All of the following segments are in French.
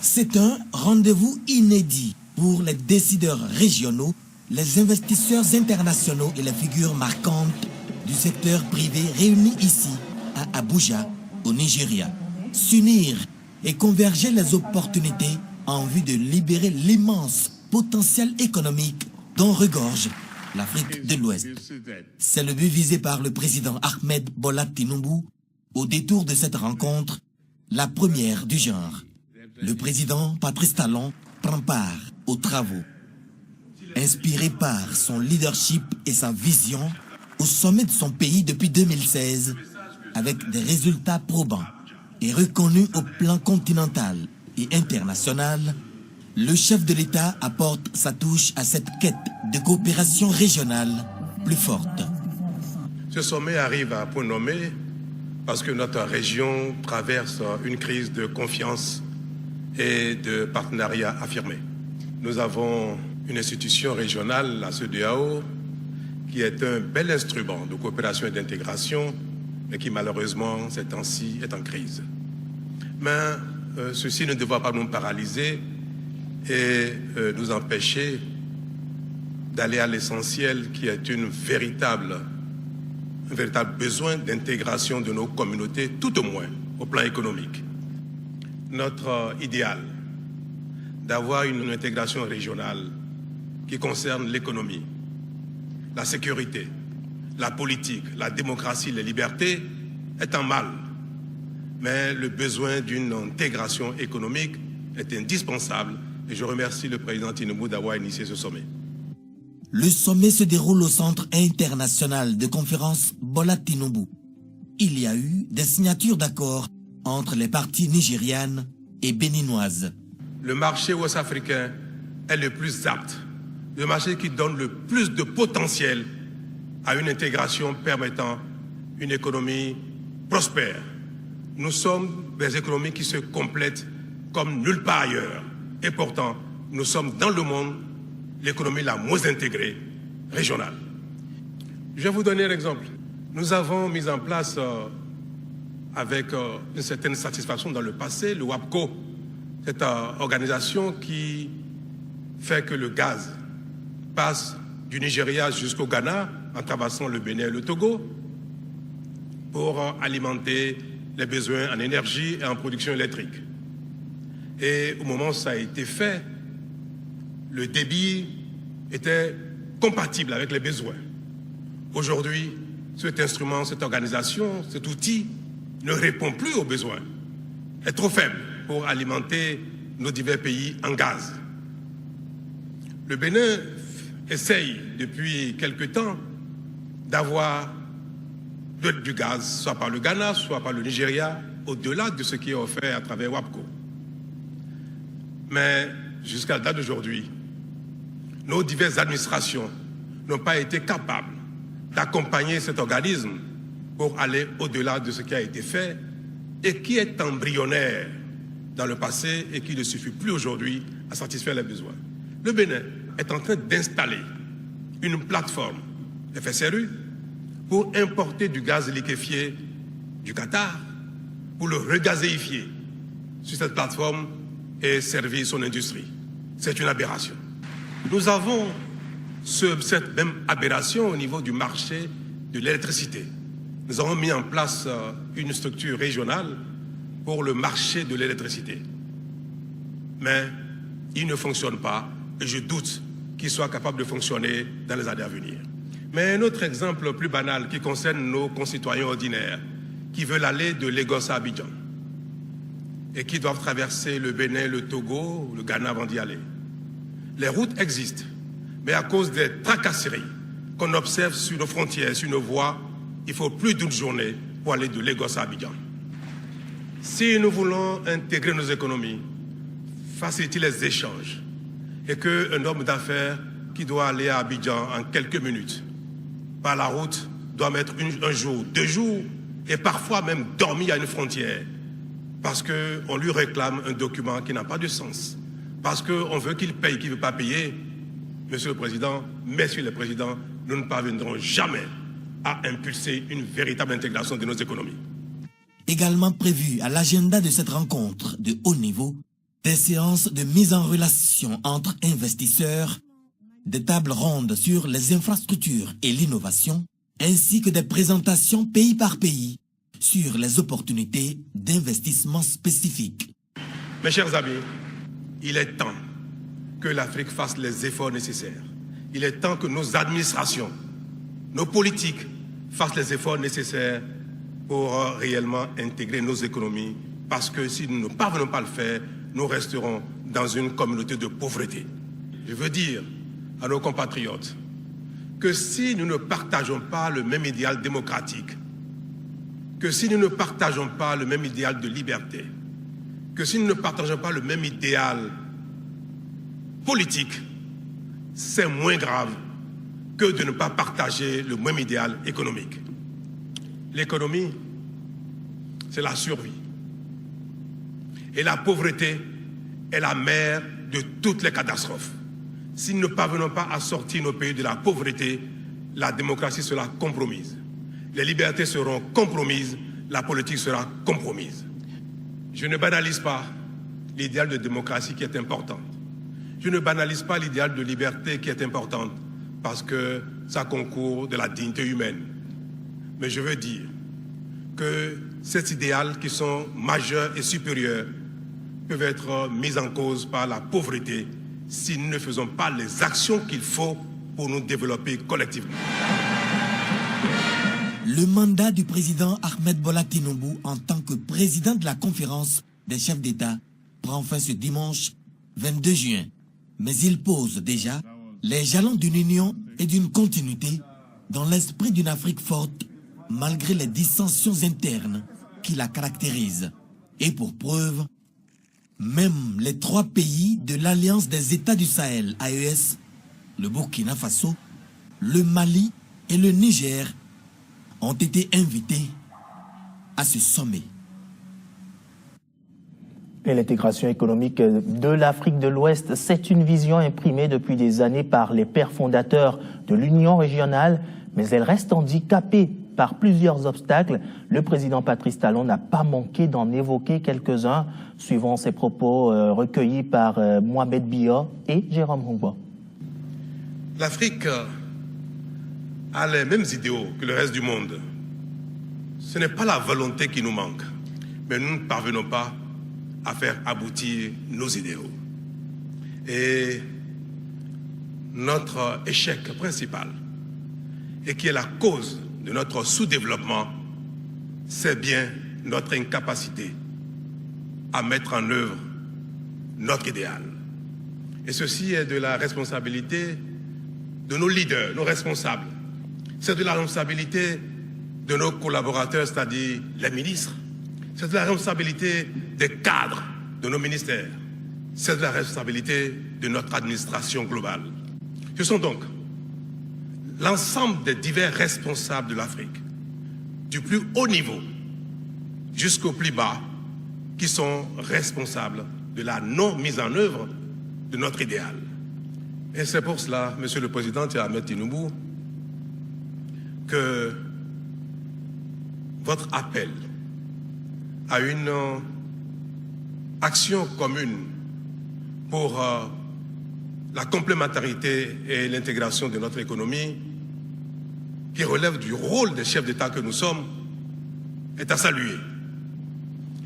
C'est un rendez-vous inédit pour les décideurs régionaux, les investisseurs internationaux et les figures marquantes du secteur privé réunis ici, à Abuja, au Nigeria. S'unir et converger les opportunités en vue de libérer l'immense potentiel économique dont regorge l'Afrique de l'Ouest. C'est le but visé par le président Ahmed Bola Tinubu au détour de cette rencontre, la première du genre. Le président Patrice Talon prend part aux travaux. Inspiré par son leadership et sa vision, au sommet de son pays depuis 2016, avec des résultats probants et reconnus au plan continental et international, le chef de l'État apporte sa touche à cette quête de coopération régionale plus forte. Ce sommet arrive à point nommé parce que notre région traverse une crise de confiance et de partenariat affirmé. Nous avons une institution régionale, la CEDEAO, qui est un bel instrument de coopération et d'intégration, mais qui malheureusement, ces temps-ci, est en crise. Mais ceci ne devra pas nous paralyser et nous empêcher d'aller à l'essentiel qui est un véritable besoin d'intégration de nos communautés, tout au moins au plan économique. Notre idéal d'avoir une intégration régionale qui concerne l'économie, la sécurité, la politique, la démocratie, les libertés est en mal. Mais le besoin d'une intégration économique est indispensable et je remercie le président Tinubu d'avoir initié ce sommet. Le sommet se déroule au Centre international de conférence Bola Tinubu. Il y a eu des signatures d'accords entre les parties nigérianes et béninoises. Le marché ouest-africain est le plus apte, le marché qui donne le plus de potentiel à une intégration permettant une économie prospère. Nous sommes des économies qui se complètent comme nulle part ailleurs. Et pourtant, nous sommes dans le monde l'économie la moins intégrée régionale. Je vais vous donner un exemple. Nous avons mis en place, avec une certaine satisfaction dans le passé, le WAPCO, cette organisation qui fait que le gaz passe du Nigeria jusqu'au Ghana en traversant le Bénin et le Togo pour alimenter les besoins en énergie et en production électrique. Et au moment où ça a été fait, le débit était compatible avec les besoins. Aujourd'hui, cet instrument, cette organisation, cet outil ne répond plus aux besoins. Est trop faible pour alimenter nos divers pays en gaz. Le Bénin essaye depuis quelque temps d'avoir du gaz, soit par le Ghana, soit par le Nigeria, au-delà de ce qui est offert à travers WAPCO. Mais jusqu'à la date d'aujourd'hui, nos diverses administrations n'ont pas été capables d'accompagner cet organisme pour aller au-delà de ce qui a été fait et qui est embryonnaire dans le passé et qui ne suffit plus aujourd'hui à satisfaire les besoins. Le Bénin est en train d'installer une plateforme FSRU pour importer du gaz liquéfié du Qatar, pour le regazéifier sur cette plateforme et servir son industrie. C'est une aberration. Nous avons cette même aberration au niveau du marché de l'électricité. Nous avons mis en place une structure régionale pour le marché de l'électricité. Mais il ne fonctionne pas et je doute qu'il soit capable de fonctionner dans les années à venir. Mais un autre exemple plus banal qui concerne nos concitoyens ordinaires qui veulent aller de Lagos à Abidjan et qui doivent traverser le Bénin, le Togo, le Ghana avant d'y aller. Les routes existent, mais à cause des tracasseries qu'on observe sur nos frontières, sur nos voies, il faut plus d'une journée pour aller de Lagos à Abidjan. Si nous voulons intégrer nos économies, faciliter les échanges, et qu'un homme d'affaires qui doit aller à Abidjan en quelques minutes, par la route, doit mettre un jour, 2 jours, et parfois même dormir à une frontière, parce qu'on lui réclame un document qui n'a pas de sens, parce qu'on veut qu'il paye, qu'il ne veut pas payer. Monsieur le Président, Messieurs les Présidents, nous ne parviendrons jamais à impulser une véritable intégration de nos économies. Également prévu à l'agenda de cette rencontre de haut niveau, Des séances de mise en relation entre investisseurs, des tables rondes sur les infrastructures et l'innovation, ainsi que des présentations pays par pays sur les opportunités d'investissement spécifiques. Mes chers amis, il est temps que l'Afrique fasse les efforts nécessaires. Il est temps que nos administrations, nos politiques fassent les efforts nécessaires pour réellement intégrer nos économies, parce que si nous ne parvenons pas à le faire, nous resterons dans une communauté de pauvreté. Je veux dire à nos compatriotes que si nous ne partageons pas le même idéal démocratique, que si nous ne partageons pas le même idéal de liberté, que si nous ne partageons pas le même idéal politique, c'est moins grave que de ne pas partager le même idéal économique. L'économie, c'est la survie. Et la pauvreté est la mère de toutes les catastrophes. Si nous ne parvenons pas à sortir nos pays de la pauvreté, la démocratie sera compromise. Les libertés seront compromises, la politique sera compromise. Je ne banalise pas l'idéal de démocratie qui est important. Je ne banalise pas l'idéal de liberté qui est important parce que ça concourt de la dignité humaine. Mais je veux dire que ces idéaux qui sont majeurs et supérieurs peuvent être mis en cause par la pauvreté si nous ne faisons pas les actions qu'il faut pour nous développer collectivement. Le mandat du président Ahmed Bola Tinubu en tant que président de la conférence des chefs d'État prend fin ce dimanche 22 juin. Mais il pose déjà les jalons d'une union et d'une continuité dans l'esprit d'une Afrique forte malgré les dissensions internes qui la caractérisent. Et pour preuve, même les 3 pays de l'Alliance des États du Sahel, AES, le Burkina Faso, le Mali et le Niger, ont été invités à ce sommet. Et l'intégration économique de l'Afrique de l'Ouest, c'est une vision imprimée depuis des années par les pères fondateurs de l'Union régionale, mais elle reste handicapée par plusieurs obstacles. Le président Patrice Talon n'a pas manqué d'en évoquer quelques-uns, suivant ses propos recueillis par Mohamed Bia et Jérôme Hongbo. L'Afrique a les mêmes idéaux que le reste du monde. Ce n'est pas la volonté qui nous manque, mais nous ne parvenons pas à faire aboutir nos idéaux. Et notre échec principal, et qui est la cause de notre sous-développement, c'est bien notre incapacité à mettre en œuvre notre idéal. Et ceci est de la responsabilité de nos leaders, nos responsables. C'est de la responsabilité de nos collaborateurs, c'est-à-dire les ministres. C'est de la responsabilité des cadres de nos ministères. C'est de la responsabilité de notre administration globale. Ce sont donc l'ensemble des divers responsables de l'Afrique, du plus haut niveau jusqu'au plus bas, qui sont responsables de la non-mise en œuvre de notre idéal. Et c'est pour cela, Monsieur le Président Ahmed Tinubu, que votre appel à une action commune pour la complémentarité et l'intégration de notre économie, qui relève du rôle des chefs d'État que nous sommes, est à saluer.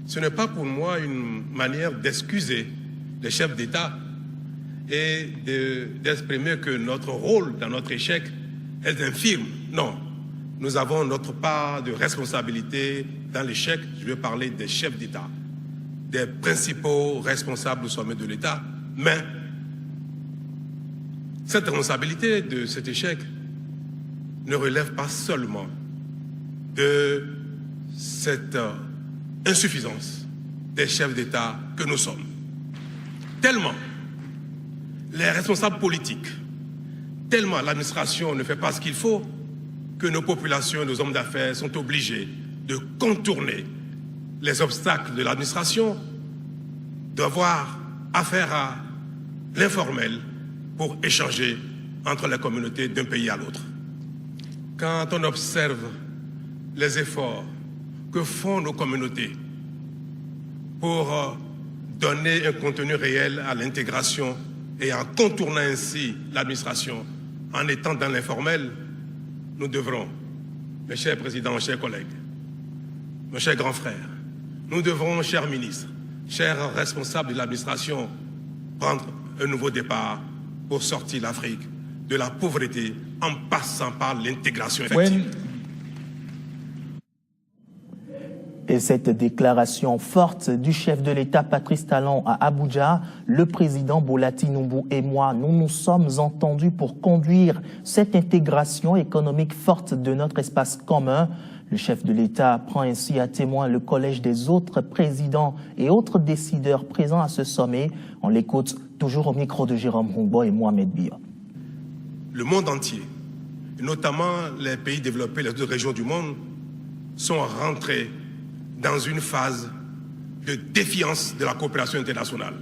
Ce n'est pas pour moi une manière d'excuser les chefs d'État et d'exprimer que notre rôle dans notre échec est infime. Non, nous avons notre part de responsabilité dans l'échec. Je veux parler des chefs d'État, des principaux responsables au sommet de l'État. Mais cette responsabilité de cet échec ne relève pas seulement de cette insuffisance des chefs d'État que nous sommes. Tellement les responsables politiques, tellement l'administration ne fait pas ce qu'il faut, que nos populations et nos hommes d'affaires sont obligés de contourner les obstacles de l'administration, d'avoir affaire à l'informel pour échanger entre les communautés d'un pays à l'autre. Quand on observe les efforts que font nos communautés pour donner un contenu réel à l'intégration et en contournant ainsi l'administration, en étant dans l'informel, nous devrons, mes chers présidents, chers collègues, mes chers grands frères, nous devrons, chers ministres, chers responsables de l'administration, prendre un nouveau départ pour sortir l'Afrique de la pauvreté en passant par l'intégration effective. Et cette déclaration forte du chef de l'État Patrice Talon à Abuja, le président Bola Tinubu et moi, nous nous sommes entendus pour conduire cette intégration économique forte de notre espace commun. Le chef de l'État prend ainsi à témoin le collège des autres présidents et autres décideurs présents à ce sommet. On l'écoute toujours au micro de Jérôme Humbo et Mohamed Bia. Le monde entier, notamment les pays développés, les autres régions du monde, sont rentrés dans une phase de défiance de la coopération internationale.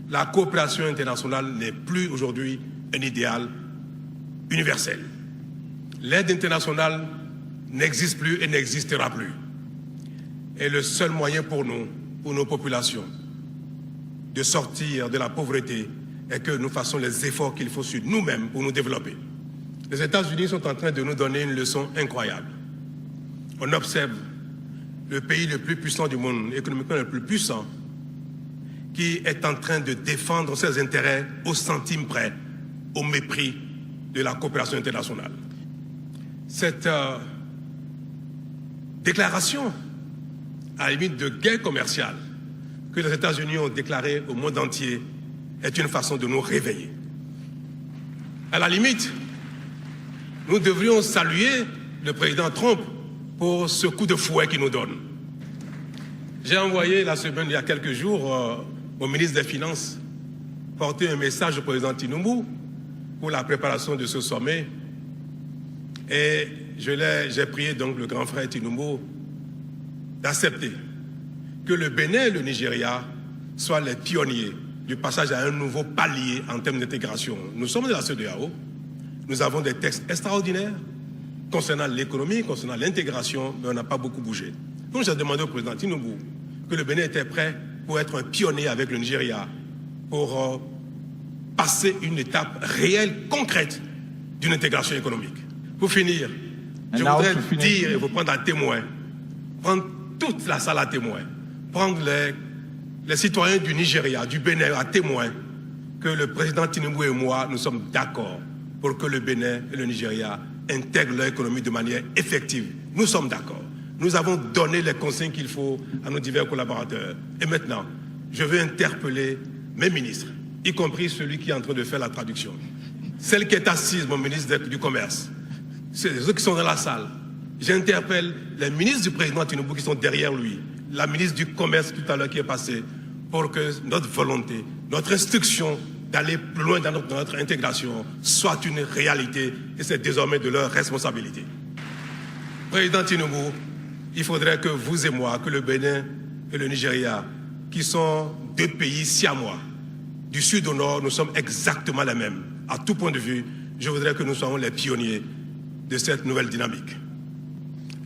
La coopération internationale n'est plus aujourd'hui un idéal universel. L'aide internationale n'existe plus et n'existera plus. Et le seul moyen pour nous, pour nos populations, de sortir de la pauvreté est que nous fassions les efforts qu'il faut sur nous-mêmes pour nous développer. Les États-Unis sont en train de nous donner une leçon incroyable. On observe le pays le plus puissant du monde, économiquement le plus puissant, qui est en train de défendre ses intérêts au centime près, au mépris de la coopération internationale. Cette déclaration, à la limite de guerre commerciale, que les États-Unis ont déclarée au monde entier, est une façon de nous réveiller. À la limite, nous devrions saluer le président Trump pour ce coup de fouet qu'il nous donne. J'ai envoyé la semaine, il y a quelques jours, au ministre des Finances, porter un message au président Tinubu pour la préparation de ce sommet. Et j'ai prié donc le grand frère Tinubu d'accepter que le Bénin et le Nigeria soient les pionniers du passage à un nouveau palier en termes d'intégration. Nous sommes de la CEDEAO, nous avons des textes extraordinaires concernant l'économie, concernant l'intégration, mais on n'a pas beaucoup bougé. Donc j'ai demandé au président Tinubu que le Bénin était prêt pour être un pionnier avec le Nigeria, pour passer une étape réelle, concrète d'une intégration économique. Pour finir, je voudrais dire et vous prendre à témoin, prendre toute la salle à témoin, prendre les citoyens du Nigeria, du Bénin à témoin, que le président Tinubu et moi, nous sommes d'accord pour que le Bénin et le Nigeria intègrent leur économie de manière effective. Nous sommes d'accord. Nous avons donné les consignes qu'il faut à nos divers collaborateurs. Et maintenant, je veux interpeller mes ministres, y compris celui qui est en train de faire la traduction. Celle qui est assise, mon ministre du Commerce, ceux qui sont dans la salle. J'interpelle les ministres du président Tinubu qui sont derrière lui, la ministre du Commerce tout à l'heure qui est passée, pour que notre volonté, notre instruction d'aller plus loin dans notre intégration soit une réalité et c'est désormais de leur responsabilité. Président Tinubu, il faudrait que vous et moi, que le Bénin et le Nigeria, qui sont deux pays siamois, du sud au nord, nous sommes exactement les mêmes. À tout point de vue, je voudrais que nous soyons les pionniers de cette nouvelle dynamique.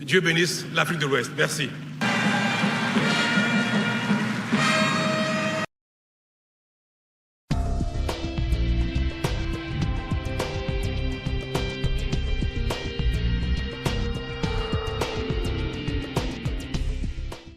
Dieu bénisse l'Afrique de l'Ouest. Merci.